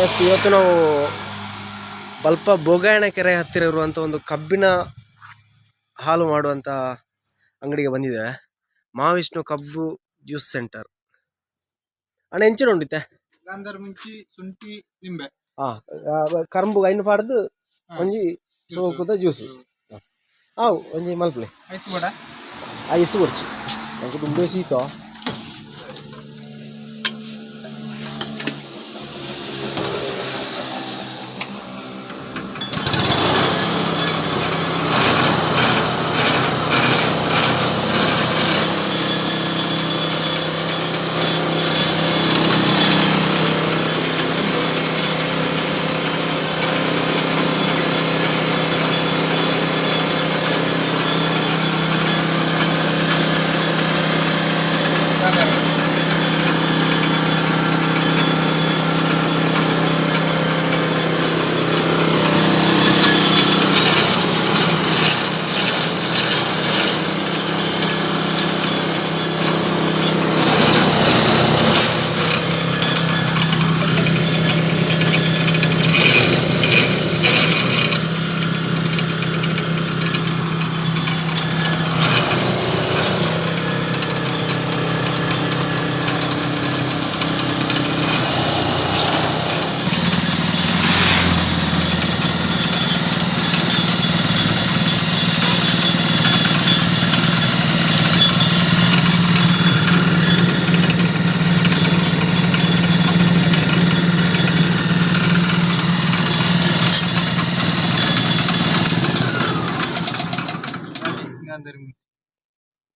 S, ಇವತ್ತು ನಾವು ಬಲ್ಪ ಬೋಗಾಯಣ ಕೆರೆ ಹತ್ತಿರ ಇರುವಂಥ ಒಂದು ಕಬ್ಬಿನ ಹಾಲು ಮಾಡುವಂಥ ಅಂಗಡಿಗೆ ಬಂದಿದ್ದೇವೆ. ಮಹಾವಿಷ್ಣು ಕಬ್ಬು ಜ್ಯೂಸ್ ಸೆಂಟರ್. ಅಣ್ಣ ಎಂಚಿನ ಉಂಡಿತ್ತೆ ಗಾಂಧಾರ ಮುಂಚಿ ಶುಂಠಿ ನಿಂಬೆ ಕರಂಬು ಐನು ಪಾಡ್ದು ಒಂಜಿ ಸೋಕುದ ಜ್ಯೂಸ್ ಒಂಜಿ ಮಲ್ಪಲೆ ಐಸ್ ಬಡ ಐಸ್ ಕೊಡ್ಚಿ ನಂಗೆ ತುಂಬ ಶೀತ.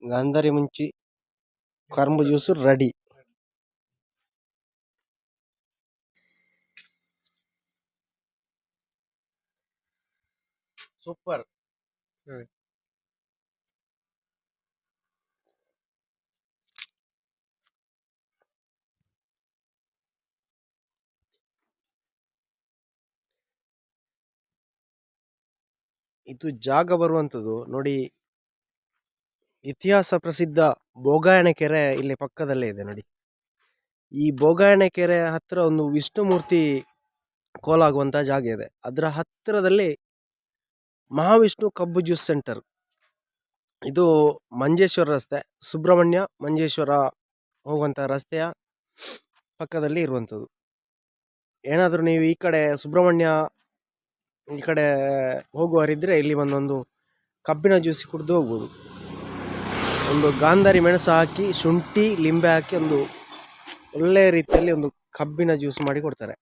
ಗಾಂಧಾರಿ ಮುಂಚಿ ಕರಂಬು ಜ್ಯೂಸ್ ರೆಡಿ. ಸೂಪರ್. ಇದು ಜಾಗ ಬರುವಂಥದ್ದು ನೋಡಿ, ಇತಿಹಾಸ ಪ್ರಸಿದ್ಧ ಬೋಗಾಯಣ ಕೆರೆ ಇಲ್ಲಿ ಪಕ್ಕದಲ್ಲೇ ಇದೆ ನೋಡಿ. ಈ ಬೋಗಾಯಣ ಕೆರೆ ಹತ್ತಿರ ಒಂದು ವಿಷ್ಣುಮೂರ್ತಿ ಕೋಲಾಗುವಂಥ ಜಾಗ ಇದೆ. ಅದರ ಹತ್ತಿರದಲ್ಲಿ ಮಹಾವಿಷ್ಣು ಕಬ್ಬು ಜ್ಯೂಸ್ ಸೆಂಟರ್. ಇದು ಮಂಜೇಶ್ವರ ರಸ್ತೆ, ಸುಬ್ರಹ್ಮಣ್ಯ ಮಂಜೇಶ್ವರ ಹೋಗುವಂಥ ರಸ್ತೆಯ ಪಕ್ಕದಲ್ಲಿ ಇರುವಂಥದ್ದು. ಏನಾದರೂ ನೀವು ಈ ಕಡೆ ಸುಬ್ರಹ್ಮಣ್ಯ ಈ ಕಡೆ ಹೋಗುವವರಿದ್ದರೆ ಇಲ್ಲಿ ಒಂದೊಂದು ಕಬ್ಬಿನ ಜ್ಯೂಸ್ ಕುಡಿದು ಹೋಗ್ಬೋದು. ಒಂದು ಗಾಂಧಾರಿ ಮೆಣಸು ಹಾಕಿ, ಶುಂಠಿ ಲಿಂಬೆ ಹಾಕಿ ಒಂದು ಒಳ್ಳೆಯ ರೀತಿಯಲ್ಲಿ ಒಂದು ಕಬ್ಬಿನ ಜ್ಯೂಸ್ ಮಾಡಿ ಕೊಡ್ತಾರೆ.